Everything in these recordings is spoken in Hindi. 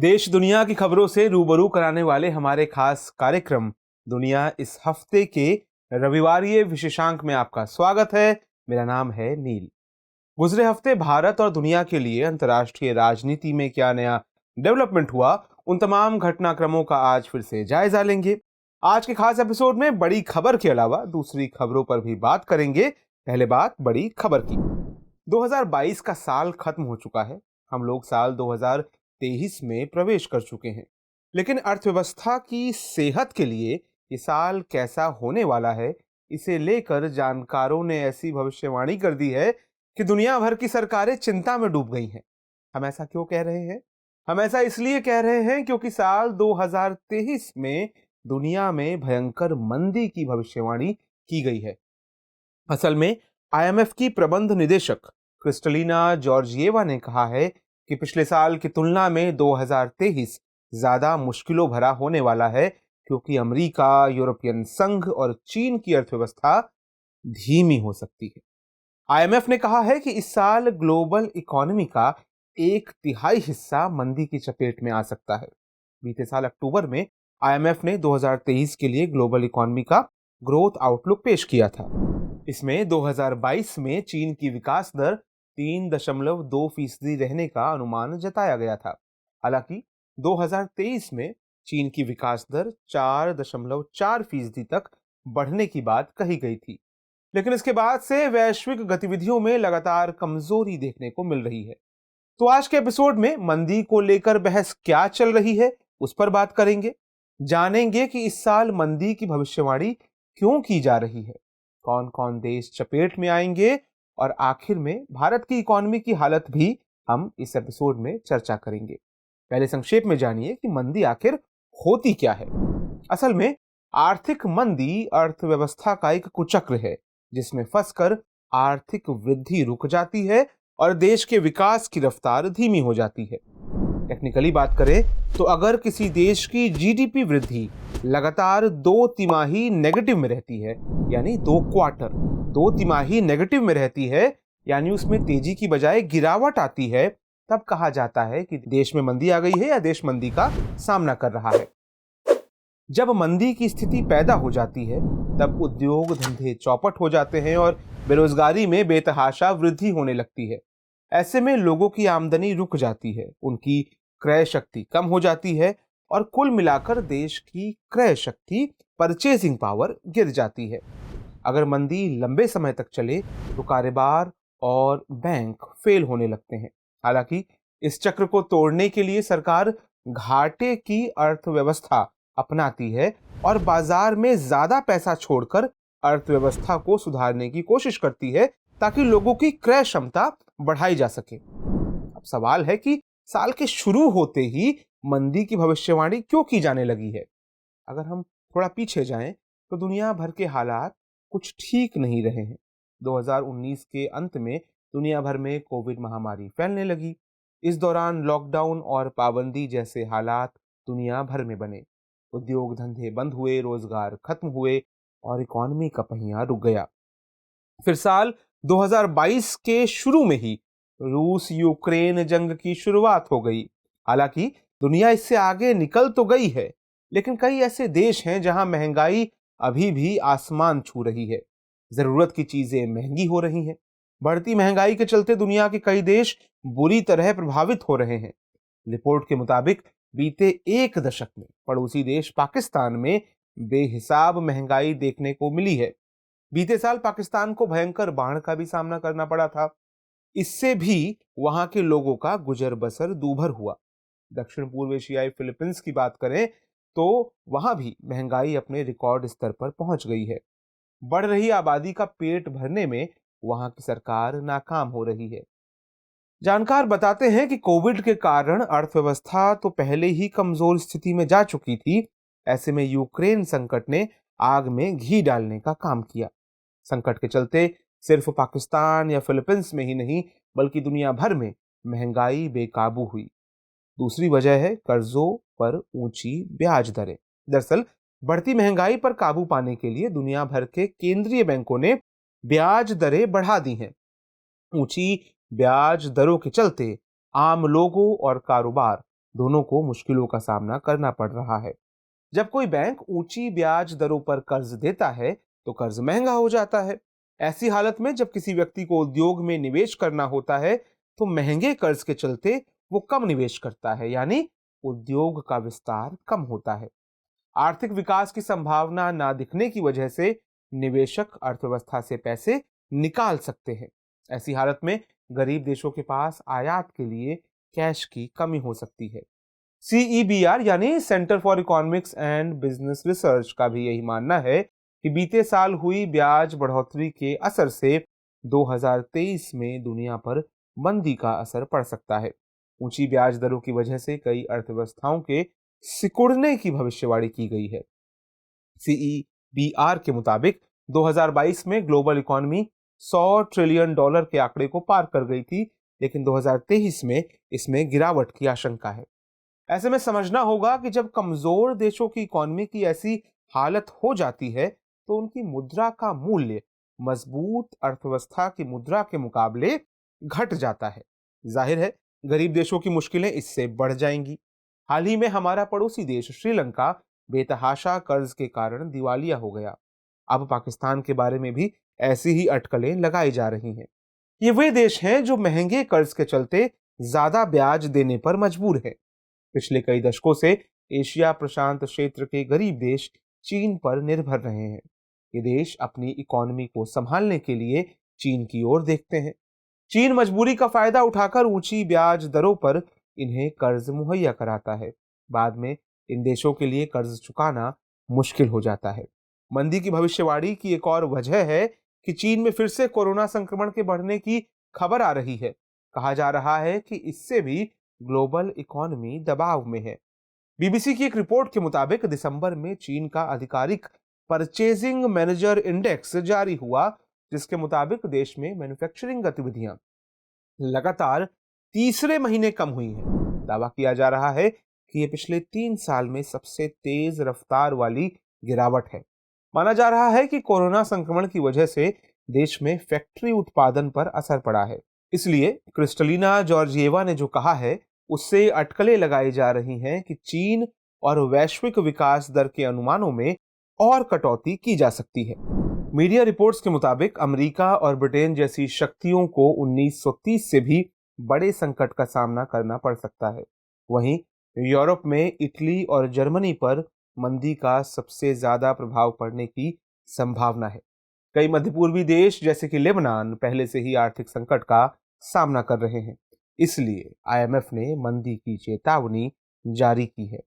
देश दुनिया की खबरों से रूबरू कराने वाले हमारे खास कार्यक्रम दुनिया इस हफ्ते के रविवारीय विशेषांक में आपका स्वागत है। मेरा नाम है नील। गुजरे हफ्ते भारत और दुनिया के लिए अंतर्राष्ट्रीय राजनीति में क्या नया डेवलपमेंट हुआ, उन तमाम घटनाक्रमों का आज फिर से जायजा लेंगे। आज के खास एपिसोड में बड़ी खबर के अलावा दूसरी खबरों पर भी बात करेंगे। पहले बात बड़ी खबर की। 2022 का साल खत्म हो चुका है। हम लोग साल 2023 में प्रवेश कर चुके हैं, लेकिन अर्थव्यवस्था की सेहत के लिए ये साल कैसा होने वाला है, इसे लेकर जानकारों ने ऐसी भविष्यवाणी कर दी है कि दुनिया भर की सरकारें चिंता में डूब गई हैं। हम ऐसा क्यों कह रहे हैं? हम ऐसा इसलिए कह रहे हैं क्योंकि साल 2023 में दुनिया में भयंकर मंदी की भविष्यवाणी की गई है। असल में आईएमएफ की प्रबंध निदेशक क्रिस्टलिना जॉर्जिएवा ने कहा है कि पिछले साल की तुलना में 2023 ज्यादा मुश्किलों भरा होने वाला है, क्योंकि अमेरिका, यूरोपियन संघ और चीन की अर्थव्यवस्था धीमी हो सकती है। आईएमएफ ने कहा है कि इस साल ग्लोबल इकोनॉमी का 1/3 हिस्सा मंदी की चपेट में आ सकता है। बीते साल अक्टूबर में आईएमएफ ने 2023 के लिए ग्लोबल इकोनॉमी का ग्रोथ आउटलुक पेश किया था। इसमें 2022 में चीन की विकास दर 3.2% रहने का अनुमान जताया गया था। हालांकि 2023 में चीन की विकास दर 4.4% तक बढ़ने की बात कही गई थी, लेकिन इसके बाद से वैश्विक गतिविधियों में लगातार कमजोरी देखने को मिल रही है। तो आज के एपिसोड में मंदी को लेकर बहस क्या चल रही है, उस पर बात करेंगे। जानेंगे कि इस साल मंदी की भविष्यवाणी क्यों की जा रही है, कौन कौन देश चपेट में आएंगे, और आखिर में भारत की इकोनॉमी की हालत भी हम इस एपिसोड में चर्चा करेंगे। पहले संक्षेप में जानिए कि मंदी आखिर होती क्या है। असल में आर्थिक मंदी अर्थव्यवस्था का एक कुचक्र है, जिसमें फंसकर आर्थिक वृद्धि रुक जाती है और देश के विकास की रफ्तार धीमी हो जाती है। टेक्निकली बात करें तो अगर किसी देश की जीडीपी वृद्धि लगातार 2 तिमाही नेगेटिव में रहती है, यानी 2 तिमाही नेगेटिव में रहती है, यानी उसमें तेजी की बजाय गिरावट आती है, तब कहा जाता है कि देश में मंदी आ गई है या देश मंदी का सामना कर रहा है। जब मंदी की स्थिति पैदा हो जाती है, तब उद्योग धंधे चौपट हो जाते हैं और बेरोजगारी में बेतहाशा वृद्धि होने लगती है। ऐसे में लोगों की आमदनी रुक जाती है, उनकी क्रय शक्ति कम हो जाती है और कुल मिलाकर देश की क्रय शक्ति, परचेजिंग पावर गिर जाती है। अगर मंदी लंबे समय तक चले तो कारोबार और बैंक फेल होने लगते हैं। हालांकि इस चक्र को तोड़ने के लिए सरकार घाटे की अर्थव्यवस्था अपनाती है और बाजार में ज्यादा पैसा छोड़कर अर्थव्यवस्था को सुधारने की कोशिश करती है, ताकि लोगों की क्रय क्षमता बढ़ाई जा सके। अब सवाल है कि साल के शुरू होते ही मंदी की भविष्यवाणी क्यों की जाने लगी है। अगर हम थोड़ा पीछे जाएं तो दुनिया भर के हालात कुछ ठीक नहीं रहे हैं। 2019 के अंत में दुनिया भर में कोविड महामारी फैलने लगी। इस दौरान लॉकडाउन और पाबंदी जैसे हालात दुनिया भर में बने। उद्योग धंधे बंद हुए, रोजगार खत्म हुए और इकोनॉमी का पहिया रुक गया। फिर साल 2022 के शुरू में ही रूस यूक्रेन जंग की शुरुआत हो गई। हालांकि दुनिया इससे आगे निकल तो गई है, लेकिन कई ऐसे देश हैं जहां महंगाई अभी भी आसमान छू रही है। जरूरत की चीजें महंगी हो रही हैं। बढ़ती महंगाई के चलते दुनिया के कई देश बुरी तरह प्रभावित हो रहे हैं। रिपोर्ट के मुताबिक बीते एक दशक में पड़ोसी देश पाकिस्तान में बेहिसाब महंगाई देखने को मिली है। बीते साल पाकिस्तान को भयंकर बाढ़ का भी सामना करना पड़ा था। इससे भी वहां के लोगों का गुजर बसर दूभर हुआ। दक्षिण पूर्व एशियाई फिलीपींस की बात करें तो वहां भी महंगाई अपने रिकॉर्ड स्तर पर पहुंच गई है। बढ़ रही आबादी का पेट भरने में वहां की सरकार नाकाम हो रही है। जानकार बताते हैं कि कोविड के कारण अर्थव्यवस्था तो पहले ही कमजोर स्थिति में जा चुकी थी। ऐसे में यूक्रेन संकट ने आग में घी डालने का काम किया। संकट के चलते सिर्फ पाकिस्तान या फिलीपींस में ही नहीं, बल्कि दुनिया भर में महंगाई बेकाबू हुई। दूसरी वजह है कर्जों पर ऊंची ब्याज दरें। दरअसल बढ़ती महंगाई पर काबू पाने के लिए दुनिया भर के केंद्रीय बैंकों ने ब्याज दरें बढ़ा दी हैं। ऊंची ब्याज दरों के चलते आम लोगों और कारोबार दोनों को मुश्किलों का सामना करना पड़ रहा है। जब कोई बैंक ऊंची ब्याज दरों पर कर्ज देता है तो कर्ज महंगा हो जाता है। ऐसी हालत में जब किसी व्यक्ति को उद्योग में निवेश करना होता है तो महंगे कर्ज के चलते वो कम निवेश करता है, यानी उद्योग का विस्तार कम होता है। आर्थिक विकास की संभावना ना दिखने की वजह से निवेशक अर्थव्यवस्था से पैसे निकाल सकते हैं। ऐसी हालत में गरीब देशों के पास आयात के लिए कैश की कमी हो सकती है। CEBR यानी centre for economics and business research का भी यही मानना है कि बीते साल हुई ब्याज बढ़ोतरी के असर से 2023 में दुनिया पर मंदी का असर पड़ सकता है। ऊंची ब्याज दरों की वजह से कई अर्थव्यवस्थाओं के सिकुड़ने की भविष्यवाणी की गई है। CEBR के मुताबिक 2022 में ग्लोबल इकोनॉमी $100 ट्रिलियन के आंकड़े को पार कर गई थी, लेकिन 2023 में इसमें गिरावट की आशंका है। ऐसे में समझना होगा कि जब कमजोर देशों की इकोनॉमी की ऐसी हालत हो जाती है तो उनकी मुद्रा का मूल्य मजबूत अर्थव्यवस्था की मुद्रा के मुकाबले घट जाता है। जाहिर है गरीब देशों की मुश्किलें इससे बढ़ जाएंगी। हाल ही में हमारा पड़ोसी देश श्रीलंका बेतहाशा कर्ज के कारण दिवालिया हो गया। अब पाकिस्तान के बारे में भी ऐसी ही अटकलें लगाई जा रही हैं। ये वे देश हैं जो महंगे कर्ज के चलते ज्यादा ब्याज देने पर मजबूर है। पिछले कई दशकों से एशिया प्रशांत क्षेत्र के गरीब देश चीन पर निर्भर रहे हैं। ये देश अपनी इकोनॉमी को संभालने के लिए चीन की ओर देखते हैं। चीन मजबूरी का फायदा उठाकर ऊंची ब्याज दरों पर इन्हें कर्ज मुहैया कराता है। बाद में इन देशों के लिए कर्ज चुकाना मुश्किल हो जाता है। मंदी की भविष्यवाणी की एक और वजह है कि चीन में फिर से कोरोना संक्रमण के बढ़ने की खबर आ रही है। कहा जा रहा है कि इससे भी ग्लोबल इकोनॉमी दबाव में है। बीबीसी की एक रिपोर्ट के मुताबिक दिसंबर में चीन का आधिकारिक परचेजिंग मैनेजर इंडेक्स जारी हुआ, जिसके मुताबिक देश में मैन्युफैक्चरिंग गतिविधियां लगातार तीसरे महीने कम हुई हैं। दावा किया जा रहा है कि यह पिछले 3 साल में सबसे तेज रफ्तार वाली गिरावट है। माना जा रहा है कि कोरोना संक्रमण की वजह से देश में फैक्ट्री उत्पादन पर असर पड़ा है। इसलिए क्रिस्टलिना जॉर्जिएवा ने जो कहा है उससे अटकलें लगाई जा रही हैं कि चीन और वैश्विक विकास दर के अनुमानों में और कटौती की जा सकती है। मीडिया रिपोर्ट्स के मुताबिक अमेरिका और ब्रिटेन जैसी शक्तियों को 1930 से भी बड़े संकट का सामना करना पड़ सकता है। वहीं यूरोप में इटली और जर्मनी पर मंदी का सबसे ज्यादा प्रभाव पड़ने की संभावना है। कई मध्य पूर्वी देश जैसे कि लेबनान पहले से ही आर्थिक संकट का सामना कर रहे हैं। इसलिए IMF ने मंदी की चेतावनी जारी की है।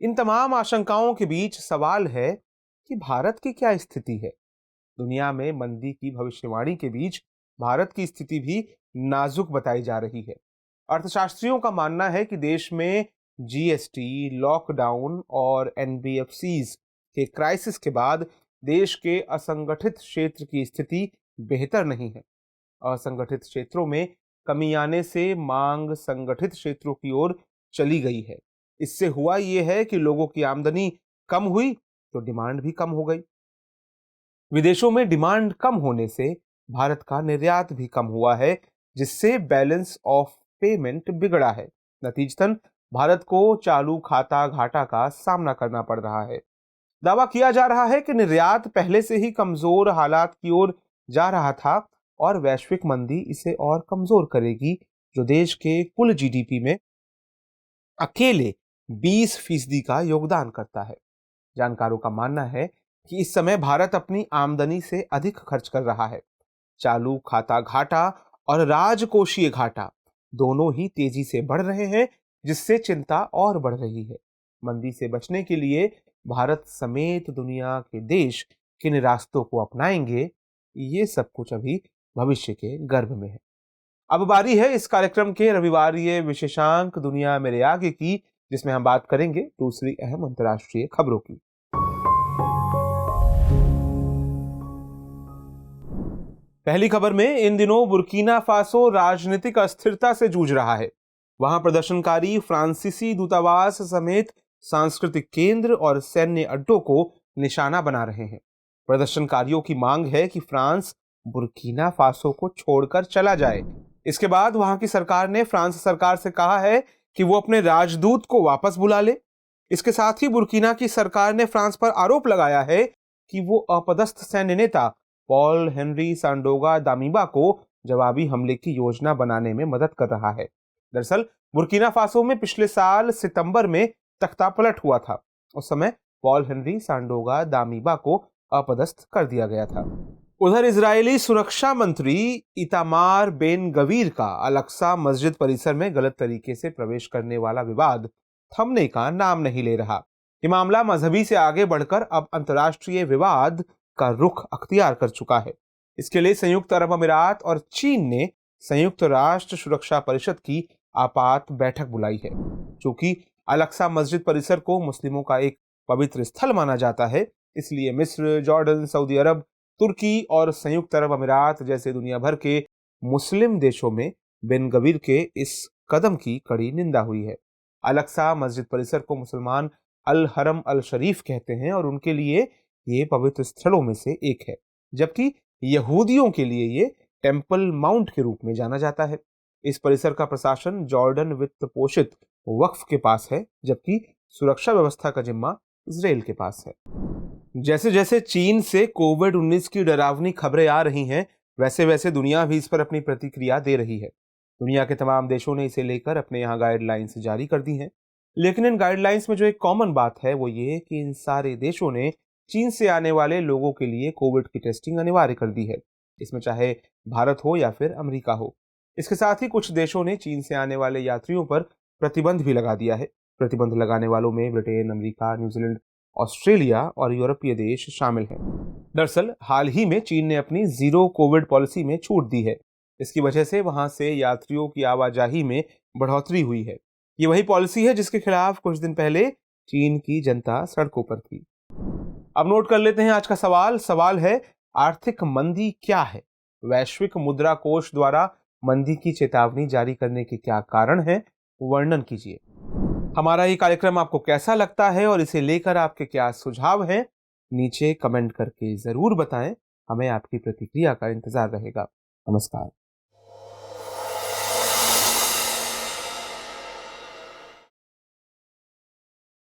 इन तमाम आशंकाओं के बीच सवाल है कि भारत की क्या स्थिति है। दुनिया में मंदी की भविष्यवाणी के बीच भारत की स्थिति भी नाजुक बताई जा रही है। अर्थशास्त्रियों का मानना है कि देश में GST, लॉकडाउन और NBFCs के क्राइसिस के बाद देश के असंगठित क्षेत्र की स्थिति बेहतर नहीं है। असंगठित क्षेत्रों में कमी आने से मांग संगठित क्षेत्रों की ओर चली गई है। इससे हुआ यह है कि लोगों की आमदनी कम हुई तो डिमांड भी कम हो गई। विदेशों में डिमांड कम होने से भारत का निर्यात भी कम हुआ है, जिससे बैलेंस ऑफ पेमेंट बिगड़ा है। नतीजतन भारत को चालू खाता घाटा का सामना करना पड़ रहा है। दावा किया जा रहा है कि निर्यात पहले से ही कमजोर हालात की ओर जा रहा था और वैश्विक मंदी इसे और कमजोर करेगी, जो देश के कुल GDP में अकेले 20% का योगदान करता है। जानकारों का मानना है कि इस समय भारत अपनी आमदनी से अधिक खर्च कर रहा है। चालू खाता घाटा और राजकोषीय घाटा दोनों ही तेजी से बढ़ रहे हैं, जिससे चिंता और बढ़ रही है। मंदी से बचने के लिए भारत समेत दुनिया के देश किन रास्तों को अपनाएंगे, ये सब कुछ अभी भविष्य के गर्भ में है। अब बारी है इस कार्यक्रम के रविवारीय विशेषांक दुनिया मेरे आगे की, जिसमें हम बात करेंगे दूसरी अहम अंतर्राष्ट्रीय खबरों की। पहली खबर में इन दिनों बुर्किना फासो राजनीतिक अस्थिरता से जूझ रहा है। वहां प्रदर्शनकारी फ्रांसीसी दूतावास समेत सांस्कृतिक केंद्र और सैन्य अड्डों को निशाना बना रहे हैं। प्रदर्शनकारियों की मांग है कि फ्रांस बुर्किना फासो को छोड़कर चला जाए। इसके बाद वहां की सरकार ने फ्रांस सरकार से कहा है कि वो अपने राजदूत को वापस बुला ले। इसके साथ ही बुर्किना की सरकार ने फ्रांस पर आरोप लगाया है कि वो अपदस्थ सैन्य नेता पॉल हेनरी सांडोगा दामिबा को जवाबी हमले की योजना बनाने में मदद कर रहा है। दरअसल बुर्किना फासो में पिछले साल सितंबर में तख्तापलट हुआ था। उस समय पॉल हेनरी सांडोगा दामिबा को अपदस्थ कर दिया गया था। उधर इजरायली सुरक्षा मंत्री इतामार बेन गवीर का अल-अक्सा मस्जिद परिसर में गलत तरीके से प्रवेश करने वाला विवाद थमने का नाम नहीं ले रहा। ये मामला मजहबी से आगे बढ़कर अब अंतर्राष्ट्रीय विवाद का रुख अख्तियार कर चुका है। इसके लिए संयुक्त अरब अमीरात और चीन ने संयुक्त राष्ट्र सुरक्षा परिषद की आपात बैठक बुलाई है। चूंकि अल-अक्सा मस्जिद परिसर को मुस्लिमों का एक पवित्र स्थल माना जाता है, इसलिए मिस्र, जॉर्डन, सऊदी अरब, तुर्की और संयुक्त अरब अमीरात जैसे दुनिया भर के मुस्लिम देशों में बिन गवीर के इस कदम की कड़ी निंदा हुई है। अल-अक्सा मस्जिद परिसर को मुसलमान अल हरम अल शरीफ कहते हैं और उनके लिए ये पवित्र स्थलों में से एक है, जबकि यहूदियों के लिए ये टेम्पल माउंट के रूप में जाना जाता है। इस परिसर का प्रशासन जॉर्डन वित्त पोषित वक्फ के पास है, जबकि सुरक्षा व्यवस्था का जिम्मा इजराइल के पास है। जैसे जैसे चीन से कोविड-19 की डरावनी खबरें आ रही हैं, वैसे वैसे दुनिया भी इस पर अपनी प्रतिक्रिया दे रही है। दुनिया के तमाम देशों ने इसे लेकर अपने यहाँ गाइडलाइंस जारी कर दी हैं। लेकिन इन गाइडलाइंस में जो एक कॉमन बात है वो ये कि इन सारे देशों ने चीन से आने वाले लोगों के लिए कोविड की टेस्टिंग अनिवार्य कर दी है, इसमें चाहे भारत हो या फिर अमेरिका हो। इसके साथ ही कुछ देशों ने चीन से आने वाले यात्रियों पर प्रतिबंध भी लगा दिया है। प्रतिबंध लगाने वालों में ब्रिटेन, अमेरिका, न्यूजीलैंड, ऑस्ट्रेलिया और यूरोपीय देश शामिल हैं। दरअसल हाल ही में चीन ने अपनी जीरो कोविड पॉलिसी में छूट दी है। इसकी वजह से वहां से यात्रियों की आवाजाही में बढ़ोतरी हुई है। ये वही पॉलिसी है जिसके खिलाफ कुछ दिन पहले चीन की जनता सड़कों पर थी। अब नोट कर लेते हैं आज का सवाल। सवाल है, आर्थिक मंदी क्या है? वैश्विक मुद्रा कोष द्वारा मंदी की चेतावनी जारी करने के क्या कारण हैं? वर्णन कीजिए। हमारा ये कार्यक्रम आपको कैसा लगता है और इसे लेकर आपके क्या सुझाव हैं? नीचे कमेंट करके जरूर बताएं। हमें आपकी प्रतिक्रिया का इंतजार रहेगा। नमस्कार।